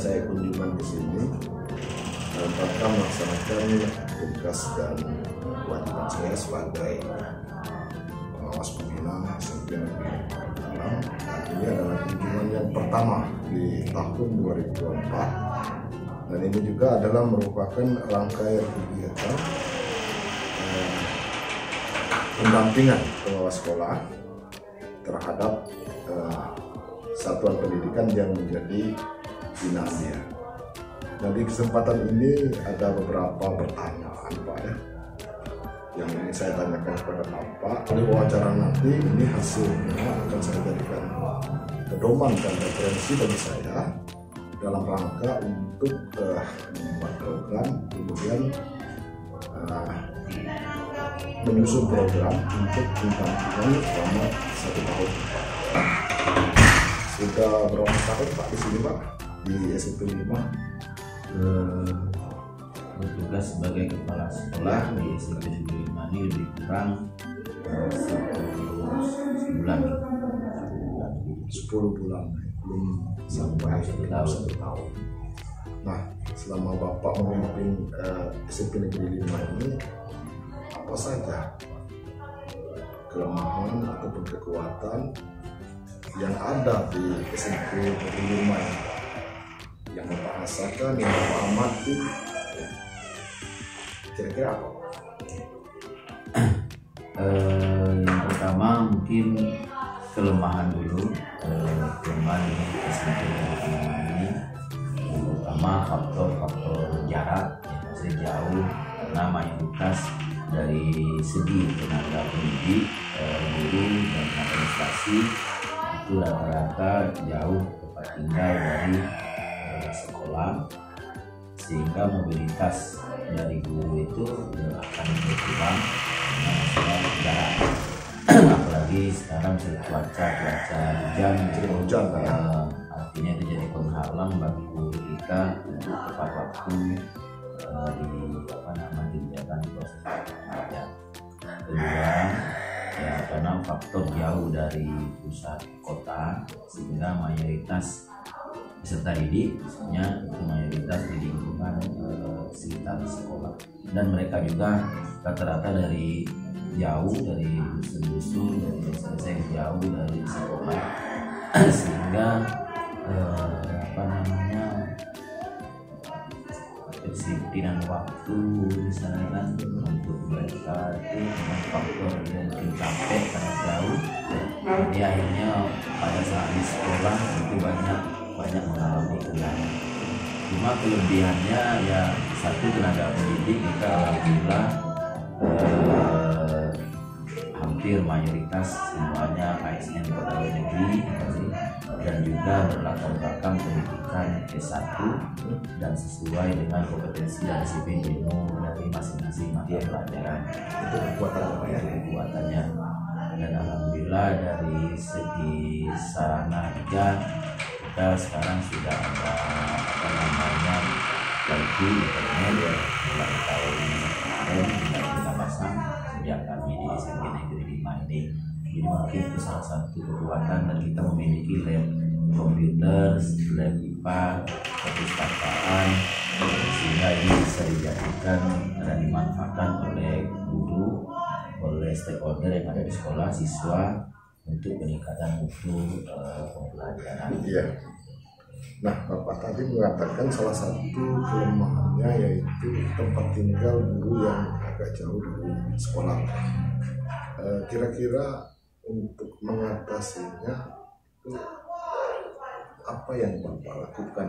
saya kunjungan ke sini dalam rangka melaksanakan tugas dan kewajiban saya sebagai pengawas pembina SMP Negeri 6. Dan ini adalah kunjungan yang pertama di tahun 2024, dan ini juga adalah merupakan rangkaian kegiatan pendampingan pengawas sekolah terhadap satuan pendidikan yang menjadi binanya. Nah, di kesempatan ini ada beberapa pertanyaan Pak ya, yang ingin saya tanyakan kepada Bapak. Di wawancara nanti ini hasilnya akan saya jadikan pedoman dan referensi bagi saya dalam rangka untuk membuat program, kemudian menyusun program untuk pendampingan selama 1 tahun. Sudah berapa tahun Pak di sini Pak, di SMP 5? Bertugas sebagai kepala sekolah di SMP Negeri 5 ini lebih kurang 10 bulan. 10 bulan, belum sampai 1 tahun. Nah, selama Bapak memimpin SMP Negeri 5 ini, apa saja kelemahan ataupun kekuatan yang ada di SMP Negeri 5 yang Bapak rasakan, yang Bapak amati, kira-kira apa? Yang pertama mungkin kelemahan dulu. Kelemahan di SMP Negeri 5 ini yang pertama faktor jarak yang masih jauh, karena mayoritas dari segi tenaga pendidik, guru dan administrasi itu rata-rata jauh tempat tinggal dari sekolah, sehingga mobilitas dari guru itu akan berkurang karena masalah jarak. Apalagi sekarang cuaca hujan, artinya itu jadi penghalang bagi guru kita untuk tepat waktu dijalankan proses belajar. Kedua, ya karena faktor jauh dari pusat kota, sehingga mayoritas peserta didik misalnya itu mayoritas di lingkungan sekitar sekolah, dan mereka juga rata-rata dari jauh, dari dusun-dusun, dari desa-desa yang jauh dari sekolah, sehingga kedisiplinan waktu misalnya kan untuk mereka itu memang faktor yang mungkin capek karena jauh, jadi akhirnya pada saat di sekolah itu banyak mengalami kendala. Cuma kelebihannya ya satu, tenaga pendidik kita alhamdulillah hampir mayoritas semuanya ASN pegawai negeri dan juga berlatar belakang pendidikan S1 dan sesuai dengan kompetensi dan disiplin ilmu dari masing-masing mata pelajaran. Itu kekuatannya. Dan alhamdulillah dari segi sarana juga kita sekarang sudah ada wifi internet mulai tahun kemarin kita pasang sejak kami di SMP Negeri 5 ini. Jadi mungkin itu salah satu kekuatan, dan kita memiliki lab komputer, lab IPA, perpustakaan, sehingga ini bisa dijadikan dan dimanfaatkan oleh guru, oleh stakeholder yang ada di sekolah, siswa untuk peningkatan mutu pembelajaran. Iya. Nah, Bapak tadi mengatakan salah satu kelemahannya yaitu tempat tinggal guru yang agak jauh dari sekolah. Kira-kira untuk mengatasinya itu apa yang Bapak lakukan?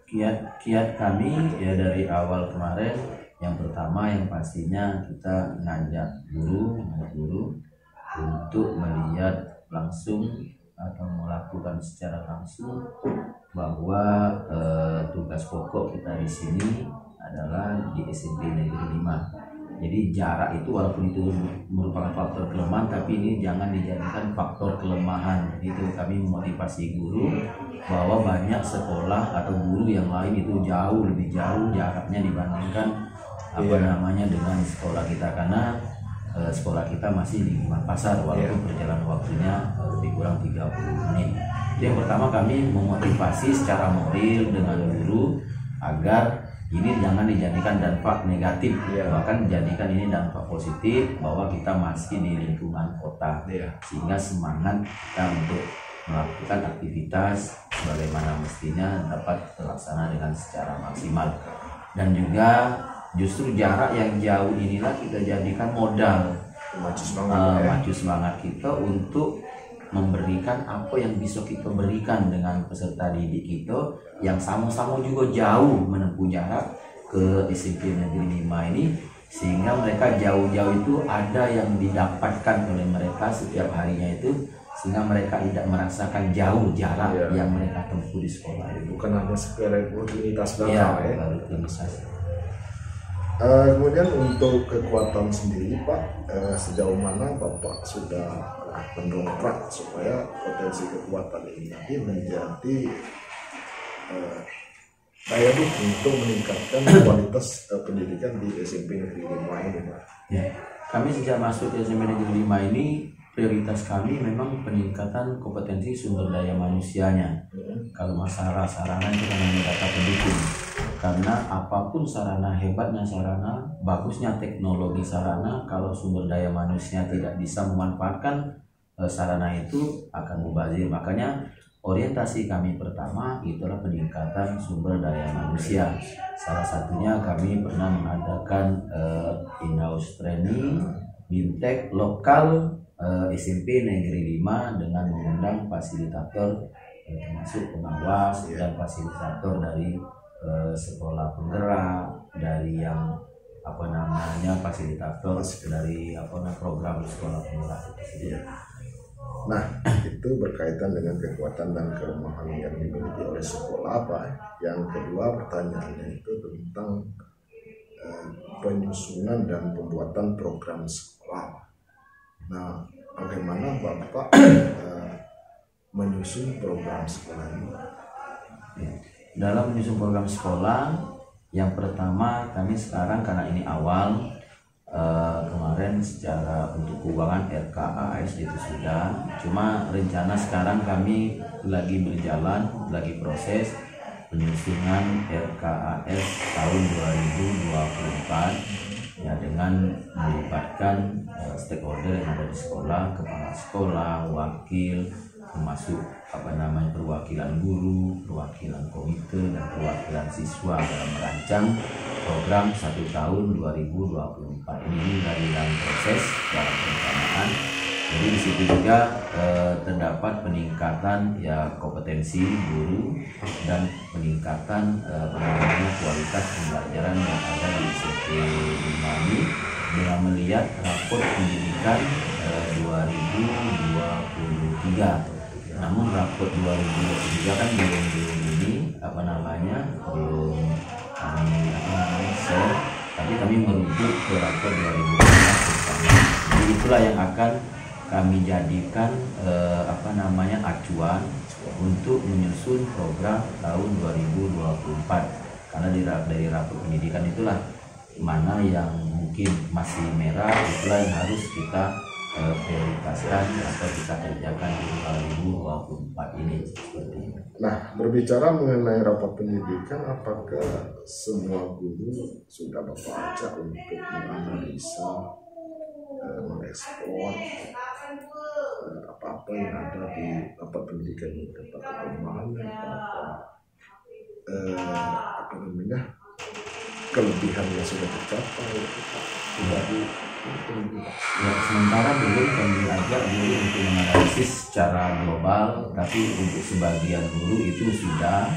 Kiat kami ya dari awal kemarin, yang pertama yang pastinya kita ngajak guru untuk melihat langsung atau melakukan secara langsung bahwa tugas pokok kita di sini adalah di SMP Negeri 5. Jadi jarak itu walaupun itu merupakan faktor kelemahan, tapi ini jangan dijadikan faktor kelemahan. Itu kami memotivasi guru bahwa banyak sekolah atau guru yang lain itu lebih jauh jaraknya dibandingkan dengan sekolah kita, karena sekolah kita masih di lingkungan pasar walaupun perjalanan waktunya lebih kurang 30 menit. Itu yang pertama, kami memotivasi secara moral dengan guru agar ini jangan dijadikan dampak negatif, bahkan dijadikan ini dampak positif bahwa kita masih di lingkungan kota, sehingga semangat kita untuk melakukan aktivitas sebagaimana mestinya dapat terlaksana dengan secara maksimal. Dan juga justru jarak yang jauh inilah kita jadikan modal maju semangat kita untuk memberikan apa yang bisa kita berikan dengan peserta didik kita yang sama-sama juga jauh menempuh jarak ke SMP Negeri 5 ini, sehingga mereka jauh-jauh itu ada yang didapatkan oleh mereka setiap harinya itu, sehingga mereka tidak merasakan jauh jarak yang mereka tempuh di sekolah itu. Bukan hanya sekedar rutinitas belaka Kemudian untuk kekuatan sendiri Pak, sejauh mana Bapak sudah mendongkrak supaya potensi kekuatan ini nanti menjadi daya dukung untuk meningkatkan kualitas pendidikan di SMP Negeri 5 ini Pak? Ya, kami sejak masuk ke SMP Negeri 5 ini, prioritas kami memang peningkatan kompetensi sumber daya manusianya. Kalau masalah sarana itu kan data pendukung, karena apapun sarana, hebatnya sarana, bagusnya teknologi sarana, kalau sumber daya manusia tidak bisa memanfaatkan sarana itu akan mubazir. Makanya orientasi kami pertama itulah peningkatan sumber daya manusia. Salah satunya kami pernah mengadakan in-house training BIMTEK lokal SMP Negeri 5 dengan mengundang fasilitator termasuk pengawas dan fasilitator dari sekolah penggerak, dari yang fasilitator dari program sekolah penggerak itu. Nah, itu berkaitan dengan kekuatan dan kelemahan yang dimiliki oleh sekolah Pak. Yang kedua pertanyaannya itu tentang penyusunan dan pembuatan program sekolah. Nah, bagaimana Bapak menyusun program sekolah ini? Dalam menyusun program sekolah, yang pertama kami sekarang karena ini awal, kemarin secara untuk keuangan RKAS itu sudah, cuma rencana sekarang kami lagi berjalan, lagi proses penyusunan RKAS tahun 2024 ya, dengan melibatkan stakeholder yang ada di sekolah, kepala sekolah, wakil, termasuk perwakilan guru, perwakilan komite, dan perwakilan siswa dalam merancang program 1 tahun 2024 ini dari dalam proses dalam perencanaan. Jadi di situ juga terdapat peningkatan kompetensi guru dan peningkatan kualitas pembelajaran yang ada di SMP 5 ini dengan melihat rapor pendidikan 2023. Namun rapor 2023 kan belum share, tapi kami merujuk ke rapor 2024 bersama. Jadi itulah yang akan kami jadikan acuan untuk menyusun program tahun 2024. Karena dari rapor pendidikan itulah mana yang mungkin masih merah, itulah yang harus kita prioritaskan atau kita kerjakan di 2024 ini. Seperti ini. Nah, berbicara mengenai rapat pendidikan, apakah semua guru sudah Bapak ajak untuk menganalisa, mengeksplor apa-apa yang ada di rapat pendidikan ini, tentang kelemahannya, kelebihan yang sudah tercapai, Ya, sementara belum kami ajak guru untuk menganalisis secara global, tapi untuk sebagian guru itu sudah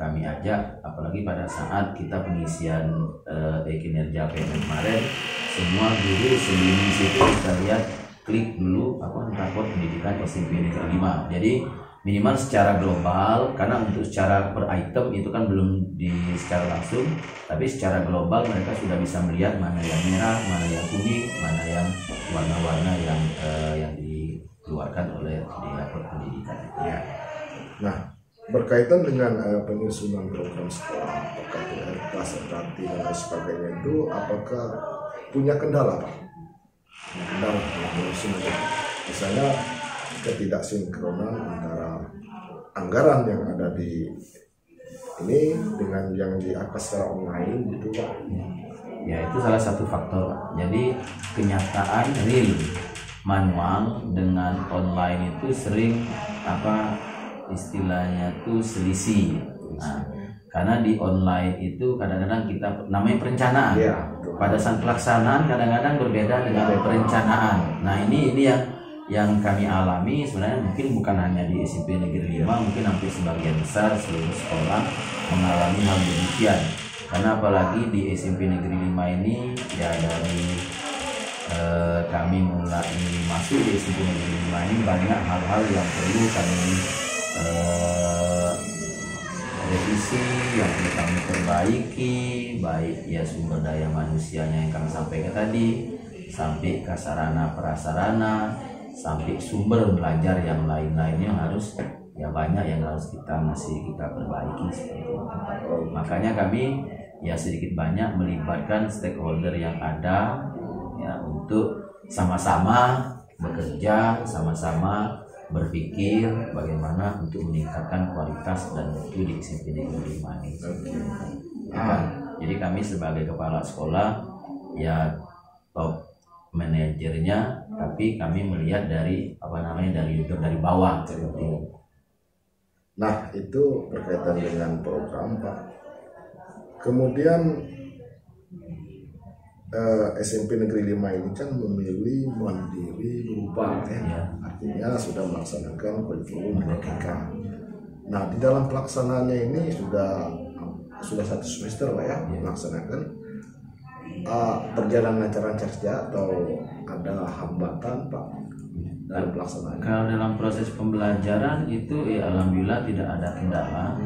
kami ajak, apalagi pada saat kita pengisian kinerja PM kemarin, semua guru sebelum situ kita lihat klik dulu rapor pendidikan SMP Negeri 5. Jadi minimal secara global, karena untuk secara per item itu kan belum secara langsung, tapi secara global mereka sudah bisa melihat mana yang merah, mana yang kuning, mana yang warna-warna yang dikeluarkan oleh di rapor pendidikan itu. Ya. Nah, berkaitan dengan penyusunan program sekolah, apakah prioritas, RKT dan lain sebagainya itu, apakah punya kendala Pak? Kendala dalam menyusun itu. Misalnya ketidaksinkronan antara anggaran yang ada di ini dengan yang di atas secara online gitu Pak. Ya itu salah satu faktor Pak. Jadi kenyataan real manual dengan online itu sering istilahnya tuh selisih. Nah, karena di online itu kadang-kadang kita namanya perencanaan. Ya, pada saat pelaksanaan kadang-kadang berbeda dengan perencanaan. Nah ini yang kami alami sebenarnya mungkin bukan hanya di SMP Negeri 5, mungkin hampir sebagian besar seluruh sekolah mengalami hal demikian. Karena apalagi di SMP Negeri 5 ini ya dari kami mulai masuk di SMP Negeri 5 ini banyak hal-hal yang perlu kami revisi, yang perlu kami perbaiki, baik ya sumber daya manusianya yang kami sampaikan tadi, sampai ke sarana prasarana, sampai sumber belajar yang lain-lainnya harus ya banyak yang harus kita perbaiki seperti itu. Makanya kami ya sedikit banyak melibatkan stakeholder yang ada ya untuk sama-sama bekerja, sama-sama berpikir bagaimana untuk meningkatkan kualitas dan mutu di SMP Negeri 5 ini. Jadi kami sebagai kepala sekolah ya top manajernya, tapi kami melihat dari dari bawah seperti itu. Nah itu berkaitan dengan program Pak. Kemudian SMP Negeri 5 ini kan memilih mandiri berubah ya. Artinya sudah melaksanakan kurikulum Merdeka. Nah di dalam pelaksanaannya ini sudah 1 semester Pak ya melaksanakan. Perjalanan lancar saja atau ada hambatan Pak dalam pelaksanaan? Kalau dalam proses pembelajaran itu ya alhamdulillah tidak ada kendala.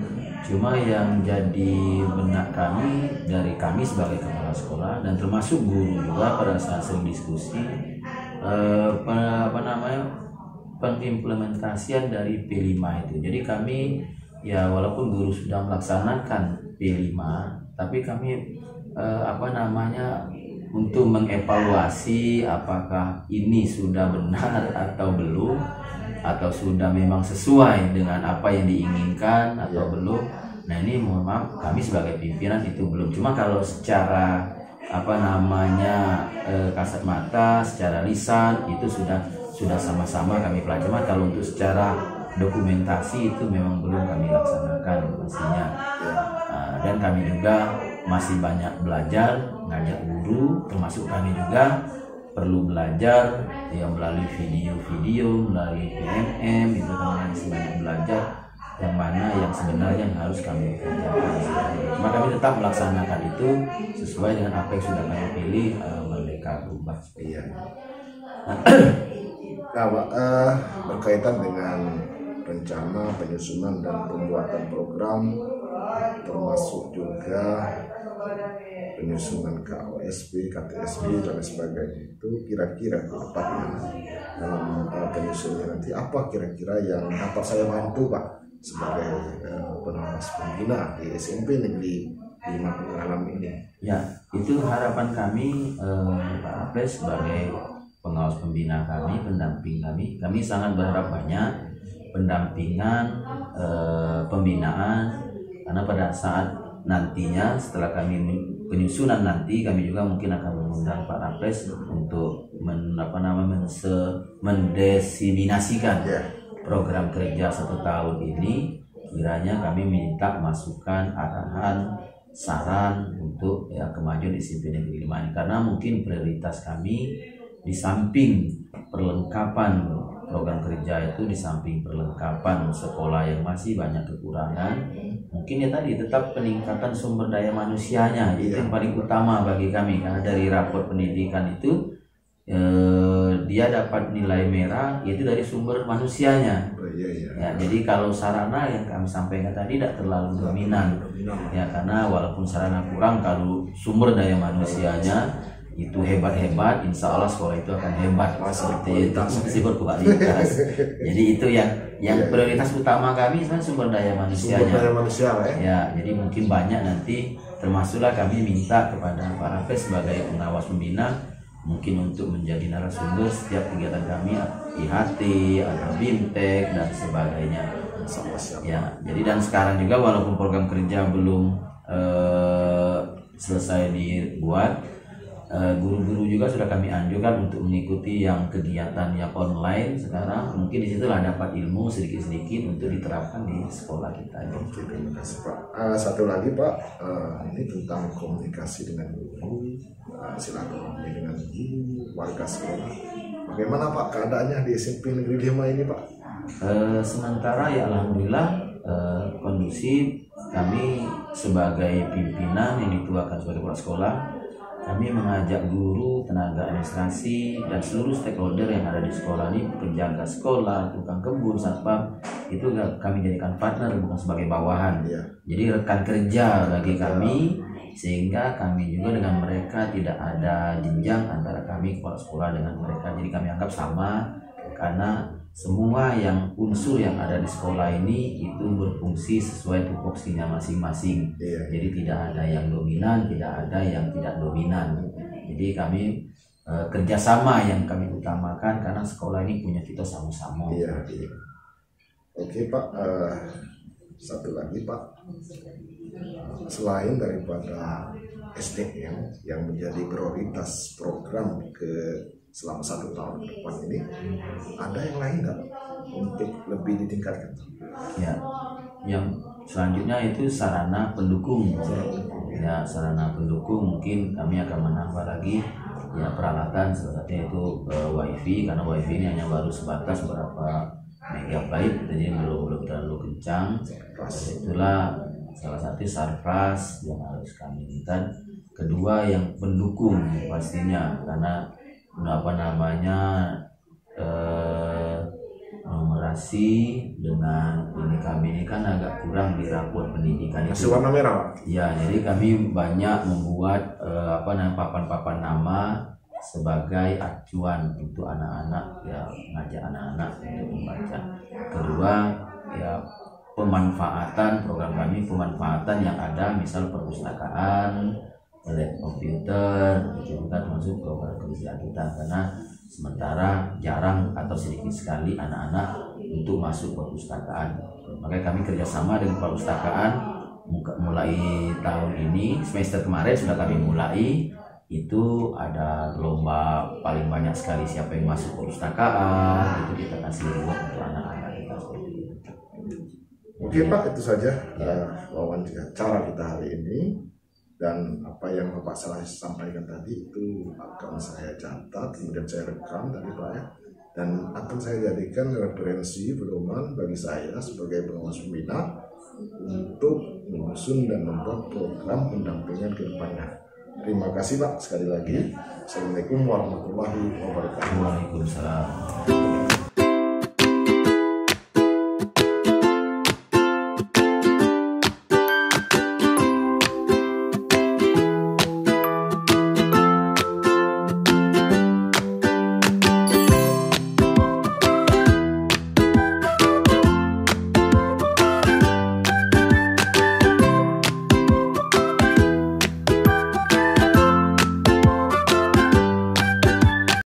Cuma yang jadi benak kami dari kami sebagai kepala sekolah dan termasuk guru juga pada saat sering diskusi pengimplementasian dari P5 itu. Jadi kami ya walaupun guru sudah melaksanakan P5, tapi kami untuk mengevaluasi apakah ini sudah benar atau belum, atau sudah memang sesuai dengan apa yang diinginkan atau belum. Nah ini mohon maaf kami sebagai pimpinan itu belum. Cuma kalau secara kasat mata, secara lisan itu sudah sama-sama kami pelajari. Kalau untuk secara dokumentasi itu memang belum kami laksanakan pastinya. Dan kami juga masih banyak belajar, ngajak guru, termasuk kami juga perlu belajar yang melalui video-video, melalui PMM, itu kami masih banyak belajar yang mana yang sebenarnya yang harus kami kerjakan. Cuma kami tetap melaksanakan itu sesuai dengan apa yang sudah kami pilih, Merdeka Berubah. Iya. Nah, Pak, berkaitan dengan rencana penyusunan dan pembuatan program, termasuk juga penyusunan KOSP, KTSB dan sebagainya, itu kira-kira ke depannya dalam penyusunan nanti apa kira-kira yang dapat saya bantu Pak sebagai pengawas pembina di SMP Negeri 5 Pengalam ini? Ya, itu harapan kami Pak Apes sebagai pengawas pembina kami, pendamping kami sangat berharap banyak pendampingan, pembinaan, karena pada saat nantinya setelah kami penyusunan nanti kami juga mungkin akan mengundang Pak Rapres untuk mendesimasikan program kerja 1 tahun ini. Kiranya kami minta masukan, arahan, saran untuk kemajuan di SMP Negeri 5 ini, karena mungkin prioritas kami di samping perlengkapan program kerja itu, di samping perlengkapan sekolah yang masih banyak kekurangan, mungkin ya tadi tetap peningkatan sumber daya manusianya itu yang paling utama bagi kami. Karena dari rapor pendidikan itu dia dapat nilai merah yaitu dari sumber manusianya. Ya, jadi kalau sarana yang kami sampaikan tadi tidak terlalu dominan ya, karena walaupun sarana kurang, kalau sumber daya manusianya itu hebat-hebat, insya Allah sekolah itu akan hebat seperti itu, mesti berkualitas. Jadi itu yang prioritas utama kami sebenarnya sumber daya manusianya. Sumber daya manusia ya. Jadi mungkin banyak nanti, termasuklah kami minta kepada Pak Rapes sebagai pengawas pembina mungkin untuk menjadi narasumber setiap kegiatan kami IHT, ada BIMTEK dan sebagainya. Ya, jadi dan sekarang juga walaupun program kerja belum selesai dibuat, guru-guru juga sudah kami anjurkan untuk mengikuti yang kegiatan yang online sekarang. Mungkin disitulah dapat ilmu sedikit-sedikit untuk diterapkan di sekolah kita. Oke, terima kasih Pak. Satu lagi Pak, ini tentang komunikasi dengan guru, silaturahmi dengan guru, warga sekolah. Bagaimana Pak keadaannya di SMP Negeri 5 ini Pak? Sementara ya alhamdulillah kondusif. Kami sebagai pimpinan yang dituakan sebagai kepala sekolah, kami mengajak guru, tenaga administrasi, dan seluruh stakeholder yang ada di sekolah ini, penjaga sekolah, tukang kebun, satpam, itu kami jadikan partner bukan sebagai bawahan. Jadi rekan kerja bagi kami, sehingga kami juga dengan mereka tidak ada jenjang antara kami kepala sekolah dengan mereka. Jadi kami anggap sama, karena semua yang unsur yang ada di sekolah ini itu berfungsi sesuai tupoksinya masing-masing. Jadi tidak ada yang dominan, tidak ada yang tidak dominan. Jadi kami kerjasama yang kami utamakan, karena sekolah ini punya kita sama-sama. Oke Pak, satu lagi Pak, selain daripada SDM yang menjadi prioritas program selama 1 tahun ke depan ini, ada yang lain nggak untuk lebih ditingkatkan? Ya, yang selanjutnya itu sarana pendukung. Ya, sarana pendukung mungkin kami akan menambah lagi ya peralatan, salah satunya itu wifi, karena wifi ini hanya baru sebatas berapa megabyte, jadi belum terlalu kencang. Itulah salah satu sarpras yang harus kami inginkan. Kedua yang pendukung pastinya, karena numerasi dengan ini kami ini kan agak kurang di rapor pendidikan itu. Masih warna merah Pak? Ya, jadi kami banyak membuat papan-papan nama sebagai acuan untuk anak-anak, ya mengajak anak-anak untuk membaca. Kedua ya pemanfaatan program kami, pemanfaatan yang ada, misal perpustakaan, lab komputer, itu juga termasuk program kerja kita, karena sementara jarang atau sedikit sekali anak-anak untuk masuk perpustakaan. Makanya kami kerjasama dengan perpustakaan mulai tahun ini, semester kemarin sudah kami mulai. Itu ada lomba paling banyak sekali siapa yang masuk perpustakaan, itu kita kasih reward untuk anak-anak kita seperti itu. Oke Pak, itu saja wawancara kita hari ini. Dan apa yang Bapak sampaikan tadi itu akan saya catat, kemudian saya rekam tadi Pak ya, dan akan saya jadikan referensi pedoman bagi saya sebagai pengawas pembina untuk menyusun dan membuat program pendampingan ke depannya. Terima kasih Pak sekali lagi. Assalamualaikum warahmatullahi wabarakatuh. Waalaikumsalam.